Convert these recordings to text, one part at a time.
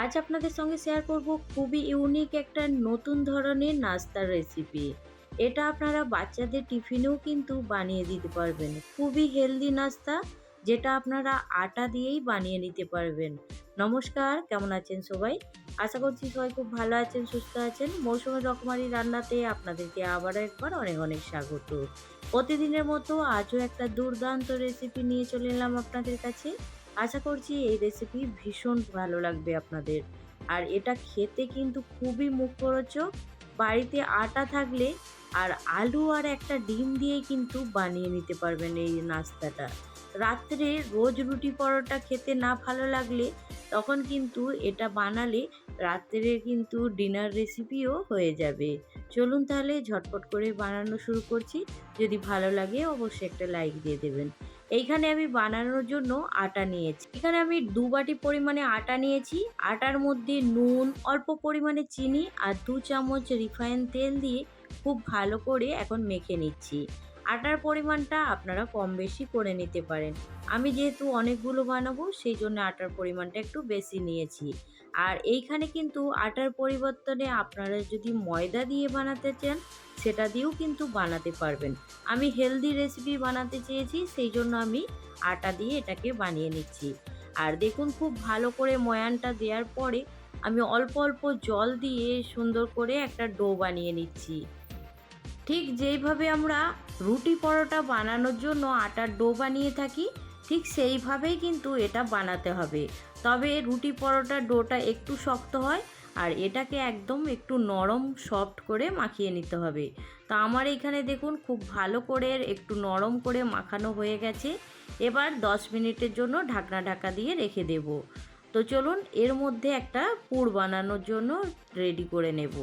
আজ আপনাদের সঙ্গে শেয়ার করব খুবই ইউনিক একটা নতুন ধরনের নাস্তার রেসিপি। এটা আপনারা বাচ্চাদের টিফিনেও কিন্তু বানিয়ে দিতে পারবেন। খুবই হেলদি নাস্তা, যেটা আপনারা আটা দিয়েই বানিয়ে নিতে পারবেন। নমস্কার, কেমন আছেন সবাই? আশা করছি সবাই খুব ভালো আছেন, সুস্থ আছেন। মৌসুমী রকমারি রান্নাতে আপনাদেরকে আবারও একবার অনেক অনেক স্বাগত। প্রতিদিনের মতো আজও একটা দুর্দান্ত রেসিপি নিয়ে চলে এলাম আপনাদের কাছে। আশা করছি এই রেসিপি ভীষণ ভালো লাগবে আপনাদের। আর এটা খেতে কিন্তু খুবই মুখরোচক। বাড়িতে আটা থাকলে আর আলু আর একটা ডিম দিয়ে কিন্তু বানিয়ে নিতে পারবেন এই নাস্তাটা। রাত্রে রোজ রুটি পরোটা খেতে না ভালো লাগলে তখন কিন্তু এটা বানালে রাত্রে কিন্তু ডিনার রেসিপিও হয়ে যাবে। চলুন তাহলে ঝটপট করে বানানো শুরু করছি। যদি ভালো লাগে অবশ্যই একটা লাইক দিয়ে দেবেন। এইখানে আমি বানানোর জন্য আটা নিয়েছি। এখানে আমি ২ বাটি পরিমাণে আটা নিয়েছি। আটার মধ্যে নুন, অল্প পরিমাণে চিনি আর ২ চামচ রিফাইন তেল দিয়ে খুব ভালো করে এখন মেখে নিচ্ছি। আটার পরিমাণটা আপনারা কম বেশি করে নিতে পারেন। আমি যেহেতু অনেকগুলো বানাবো সেই জন্য আটার পরিমাণটা একটু বেশি নিয়েছি। আর এইখানে কিন্তু আটার পরিবর্তনে আপনারা যদি ময়দা দিয়ে বানাতে চান সেটা দিয়েও কিন্তু বানাতে পারবেন। আমি হেলদি রেসিপি বানাতে চেয়েছি, সেই জন্য আমি আটা দিয়ে এটাকে বানিয়ে নিচ্ছি। আর দেখুন খুব ভালো করে ময়ানটা দেওয়ার পরে আমি অল্প অল্প জল দিয়ে সুন্দর করে একটা ডো বানিয়ে নিচ্ছি। ঠিক যেইভাবে আমরা রুটি পরোটা বানানোর জন্য আটার ডো বানিয়ে থাকি, ঠিক সেইভাবেই কিন্তু এটা বানাতে হবে। তবে রুটি পরোটার ডোটা একটু শক্ত হয় আর এটাকে একদম একটু নরম সফট করে মাখিয়ে নিতে হবে। তো আমার এখানে দেখুন খুব ভালো করে একটু নরম করে মাখানো হয়ে গেছে। এবার 10 মিনিটের জন্য ঢাকা দিয়ে রেখে দেব। তো চলুন এর মধ্যে একটা পুর বানানোর জন্য রেডি করে নেব।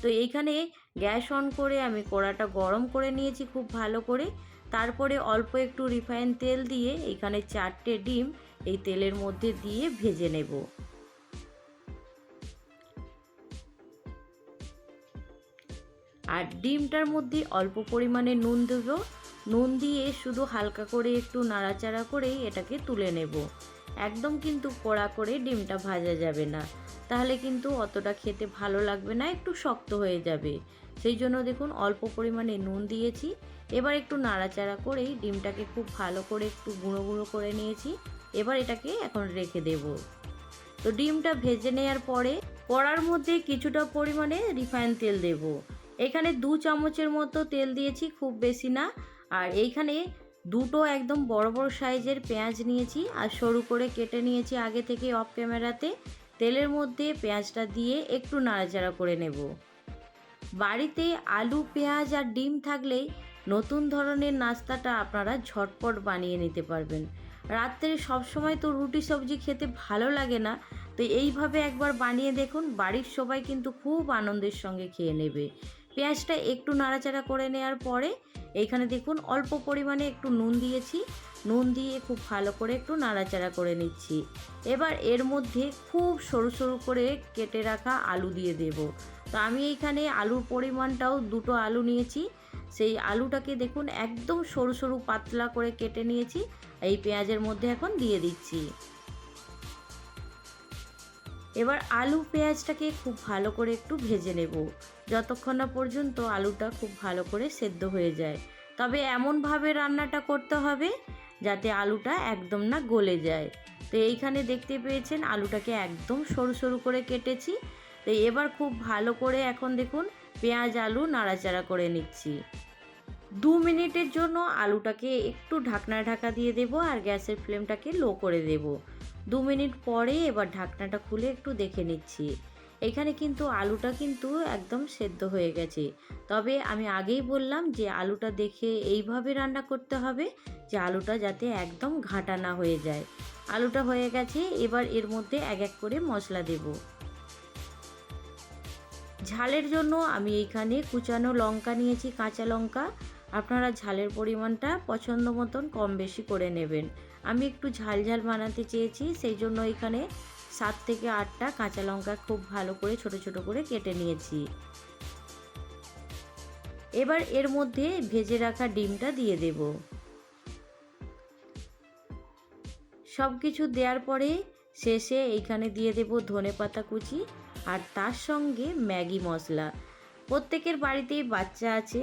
তো এইখানে গ্যাস অন করে আমি কড়াটা গরম করে নিয়েছি খুব ভালো করে। তারপরে অল্প একটু রিফাইন তেল দিয়ে এখানে 4টে ডিম এই তেলের মধ্যে দিয়ে ভেজে নেব। আর ডিমটার মধ্যে অল্প পরিমাণে নুন দেব। নুন দিয়ে শুধু হালকা করে একটু নাড়াচাড়া করেই এটাকে তুলে নেব। একদম কিন্তু কড়া করে ডিমটা ভাজা যাবে না, তাহলে কিন্তু অতটা খেতে ভালো লাগবে না, একটু শক্ত হয়ে যাবে। সেই জন্য দেখুন অল্প পরিমাণে নুন দিয়েছি। এবার একটু নাড়াচাড়া করেই ডিমটাকে খুব ভালো করে একটু গুঁড়ো গুঁড়ো করে নিয়েছি। এবার এটাকে এখন রেখে দেব। তো ডিমটা ভেজে নেওয়ার পরে কড়ার মধ্যে কিছুটা পরিমাণে রিফাইন তেল দেব। এখানে 2 চামচের মতো তেল দিয়েছি, খুব বেশি না। আর এইখানে দুটো একদম বড় বড় সাইজের পেঁয়াজ নিয়েছি আর সরু করে কেটে নিয়েছি আগে থেকে অফ ক্যামেরাতে। তেলের মধ্যে পেঁয়াজটা দিয়ে একটু নাড়াচাড়া করে নেব। বাড়িতে আলু, পেঁয়াজ আর ডিম থাকলেই নতুন ধরনের নাস্তাটা আপনারা ঝটপট বানিয়ে নিতে পারবেন। রাত্রে সবসময় তো রুটি সবজি খেতে ভালো লাগে না, তো এইভাবে একবার বানিয়ে দেখুন, বাড়ির সবাই কিন্তু খুব আনন্দের সঙ্গে খেয়ে নেবে। পেঁয়াজটা একটু নাড়াচাড়া করে নেওয়ার পরে এইখানে দেখুন অল্প পরিমাণে একটু নুন দিয়েছি। নুন দিয়ে খুব ভালো করে একটু নাড়াচাড়া করে নিচ্ছি। এবার এর মধ্যে খুব সরু সরু করে কেটে রাখা আলু দিয়ে দেব। তো আমি এইখানে আলুর পরিমাণটাও 2টো আলু নিয়েছি। সেই আলুটাকে দেখুন একদম সরু সরু পাতলা করে কেটে নিয়েছি, এই পেঁয়াজের মধ্যে এখন দিয়ে দিচ্ছি। এবার আলু পেঁয়াজটাকে খুব ভালো করে একটু ভেজে নেব, যতক্ষণ না পর্যন্ত আলুটা খুব ভালো করে সেদ্ধ হয়ে যায়। তবে এমনভাবে রান্নাটা করতে হবে যাতে আলুটা একদম না গলে যায়। তো এইখানে দেখতে পেয়েছেন আলুটাকে একদম সরু সরু করে কেটেছি। তো এবার খুব ভালো করে এখন দেখুন পেঁয়াজ আলু নাড়াচাড়া করে নিচ্ছি। 2 মিনিটের জন্য আলুটাকে একটু ঢাকা দিয়ে দেব আর গ্যাসের ফ্লেমটাকে লো করে দেব। 2 মিনিট পরে এবার ঢাকনাটা খুলে একটু দেখে নিচ্ছি। এখানে কিন্তু আলুটা কিন্তু একদম সেদ্ধ হয়ে গেছে। তবে আমি আগেই বললাম যে আলুটা দেখে এইভাবে রান্না করতে হবে যে আলুটা যাতে একদম ঘাঁটা না হয়ে যায়। আলুটা হয়ে গেছে, এবার এর মধ্যে এক এক করে মশলা দেব। ঝালের জন্য আমি এইখানে কুচানো লঙ্কা নিয়েছি, কাঁচা লঙ্কা। আপনারা ঝালের পরিমাণটা পছন্দ মতন কম বেশি করে নেবেন। আমি একটু ঝাল ঝাল বানাতে চেয়েছি, সেই জন্য এখানে 7 থেকে 8টা কাঁচা লঙ্কা খুব ভালো করে ছোট ছোট করে কেটে নিয়েছি। এবার এর মধ্যে ভেজে রাখা ডিমটা দিয়ে দেব। সব কিছু দেওয়ার পরে শেষে এইখানে দিয়ে দেব ধনেপাতা কুচি আর তার সঙ্গে ম্যাগি মশলা। প্রত্যেকের বাড়িতেই বাচ্চা আছে,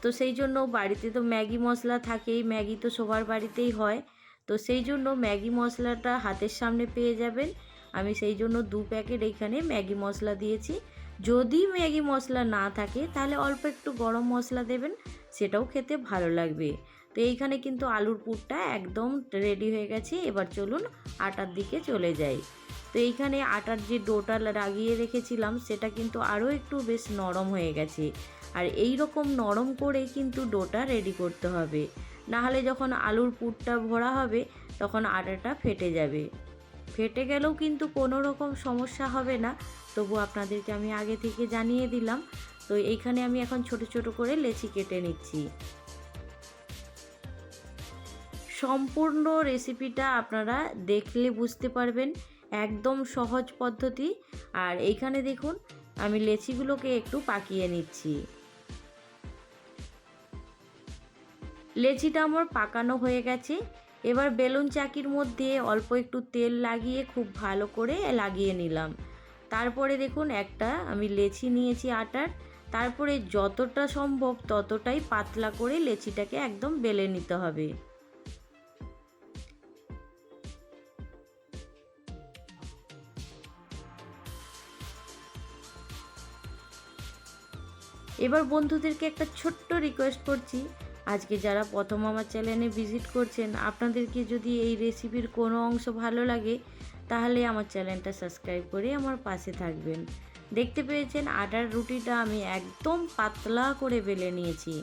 তো সেই জন্য বাড়িতে তো ম্যাগি মশলা থাকেই, ম্যাগি তো সবার বাড়িতেই হয়। তো সেই জন্য ম্যাগি মশলাটা হাতের সামনে পেয়ে যাবেন। আমি সেই জন্য 2 প্যাকেট এইখানে ম্যাগি মশলা দিয়েছি। যদি ম্যাগি মশলা না থাকে তাহলে অল্প একটু গরম মশলা দেবেন, সেটাও খেতে ভালো লাগবে। তো এইখানে কিন্তু আলুর পুরটা একদম রেডি হয়ে গেছে। এবার চলুন আটার দিকে চলে যাই। তো এইখানে আটার যে ডোটা লাগিয়ে রেখেছিলাম সেটা কিন্তু আরও একটু বেশ নরম হয়ে গেছে। আর এই রকম নরম করে কিন্তু ডোটা রেডি করতে হবে, নাহলে যখন আলুর পুরটা ভরা হবে তখন আটাটা ফেটে যাবে। ফেটে গেলেও কিন্তু কোনো রকম সমস্যা হবে না, তবু আপনাদেরকে আমি আগে থেকে জানিয়ে দিলাম। তো এইখানে আমি এখন ছোট ছোট করে লেচি কেটে নিচ্ছি। সম্পূর্ণ রেসিপিটা আপনারা দেখলে বুঝতে পারবেন, একদম সহজ পদ্ধতি। আর এইখানে দেখুন আমি লেচিগুলোকে একটু পাকিয়ে নিচ্ছি। লেচিটা আমার পাকানো হয়ে গেছে। এবার বেলুন চাকির মধ্যে অল্প একটু তেল লাগিয়ে খুব ভালো করে লাগিয়ে নিলাম। তারপরে দেখুন একটা আমি লেচি নিয়েছি আটার, তারপরে যতটা সম্ভব ততটাই পাতলা করে লেচিটাকে একদম বেলে নিতে হবে। এবার বন্ধুদেরকে একটা ছোট্ট রিকোয়েস্ট করছি, আজকে যারা প্রথম আমার চ্যানেলে ভিজিট করছেন, আপনাদেরকে যদি এই রেসিপির কোনো অংশ ভালো লাগে তাহলে আমার চ্যানেলটা সাবস্ক্রাইব করে আমার পাশে থাকবেন। দেখতে পেয়েছেন আটার রুটিটা আমি একদম পাতলা করে বেলে নিয়েছি।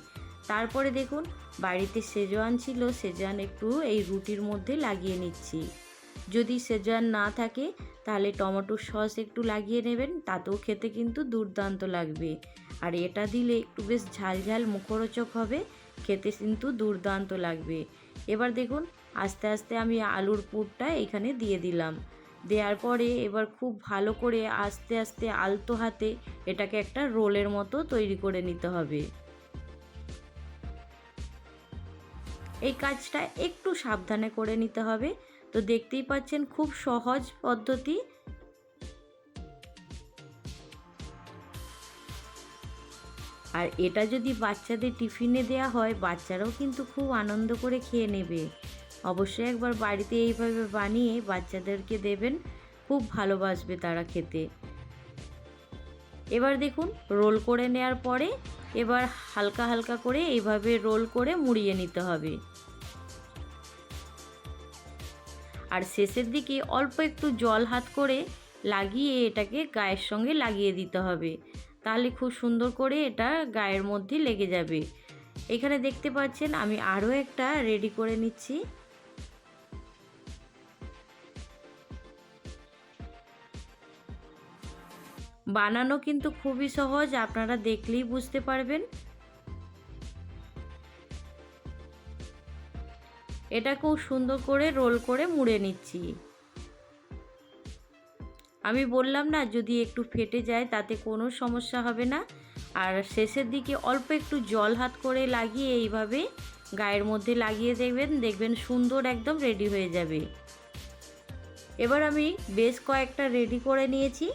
তারপরে দেখুন বাড়িতে সেজওয়ান ছিল, সেজওয়ান একটু এই রুটির মধ্যে লাগিয়ে নিচ্ছি। যদি সেজওয়ান না থাকে তাহলে টমেটোর সস একটু লাগিয়ে নেবেন, তাতেও খেতে কিন্তু দুর্দান্ত লাগবে। আর এটা দিলে একটু বেশ ঝালঝাল মুখরোচক হবে, খেতে কিন্তু দুর্দান্ত লাগবে। এবার দেখুন আস্তে আস্তে আমি আলুর পুরটা এখানে দিয়ে দিলাম। দেওয়ার পরে এবার খুব ভালো করে আস্তে আস্তে আলতো হাতে এটাকে একটা রোলের মতো তৈরি করে নিতে হবে। এই কাজটা একটু সাবধানে করে নিতে হবে। তো দেখতেই পাচ্ছেন খুব সহজ পদ্ধতি। আর এটা যদি বাচ্চাদের টিফিনে দেওয়া হয় বাচ্চারাও কিন্তু খুব আনন্দ করে খেয়ে নেবে। অবশ্যই একবার বাড়িতে এইভাবে বানিয়ে বাচ্চাদেরকে দেবেন, খুব ভালোবাসবে তারা খেতে। এবার দেখুন রোল করে নেওয়ার পরে এবার হালকা হালকা করে এইভাবে রোল করে মুড়িয়ে নিতে হবে। আর শেষের দিকে অল্প একটু জল হাত করে লাগিয়ে এটাকে গায়ের সঙ্গে লাগিয়ে দিতে হবে, তাহলে খুব সুন্দর করে এটা গায়ের মধ্যে লেগে যাবে। এখানে দেখতে পাচ্ছেন আমি আরও একটা রেডি করে নিচ্ছি। বানানো কিন্তু খুবই সহজ, আপনারা দেখলেই বুঝতে পারবেন। এটা খুব সুন্দর করে রোল করে মুড়ে নিচ্ছি। আমি বললাম না যদি একটু ফেটে যায় তাতে কোনো সমস্যা হবে না। আর শেষের দিকে অল্প একটু জল হাত করে লাগিয়ে এইভাবে গায়ের মধ্যে লাগিয়ে দেবেন, দেখবেন সুন্দর একদম রেডি হয়ে যাবে। এবার আমি বেশ কয়েকটা রেডি করে নিয়েছি।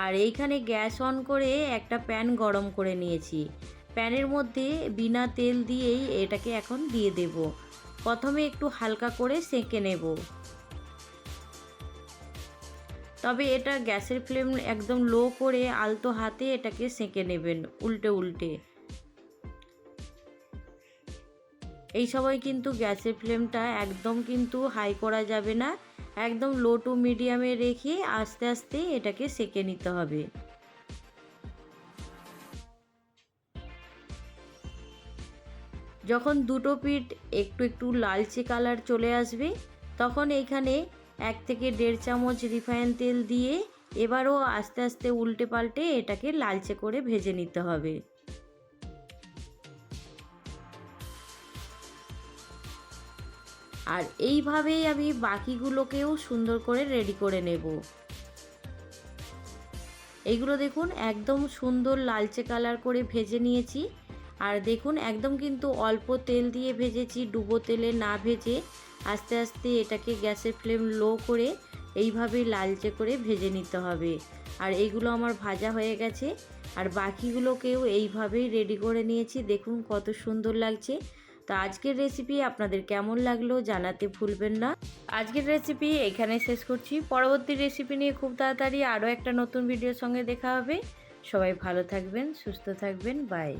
আর এইখানে গ্যাস অন করে একটা প্যান গরম করে নিয়েছি। প্যানের মধ্যে বিনা তেল দিয়েই এটাকে এখন দিয়ে দেব। প্রথমে একটু হালকা করে সেঁকে নেব, তবে এটা গ্যাসের ফ্লেম একদম লো করে আলতো হাতে এটাকে সেঁকে নেবেন উল্টে উল্টে। এই সময় কিন্তু গ্যাসের ফ্লেমটা একদম কিন্তু হাই করা যাবে না, একদম লো টু মিডিয়ামে রেখে আস্তে আস্তে এটাকে সেঁকে নিতে হবে। যখন দুটো পিঠ একটু একটু লালচে কালার চলে আসবে তখন এইখানে 1 থেকে 1.5 চামচ রিফাইন তেল দিয়ে এবারও আস্তে আস্তে উল্টে পাল্টে এটাকে লালচে করে ভেজে নিতে হবে। আর এইভাবেই আমি বাকিগুলোকেও সুন্দর করে রেডি করে নেব। এইগুলো দেখুন একদম সুন্দর লালচে কালার করে ভেজে নিয়েছি। আর দেখুন একদম কিন্তু অল্প তেল দিয়ে ভেজেছি, ডুবো তেলে না ভেজে আস্তে আস্তে এটাকে গ্যাসের ফ্লেম লো করে এইভাবেই লালচে করে ভেজে নিতে হবে। আর এইগুলো আমার ভাজা হয়ে গেছে, আর বাকিগুলোকেও এইভাবেই রেডি করে নিয়েছি। দেখুন কত সুন্দর লাগছে। তো আজকের রেসিপি আপনাদের কেমন লাগলো জানাতে ভুলবেন না। আজকের রেসিপি এখানে শেষ করছি। পরবর্তী রেসিপি নিয়ে খুব তাড়াতাড়ি আরও একটা নতুন ভিডিওর সঙ্গে দেখা হবে। সবাই ভালো থাকবেন, সুস্থ থাকবেন, বাই।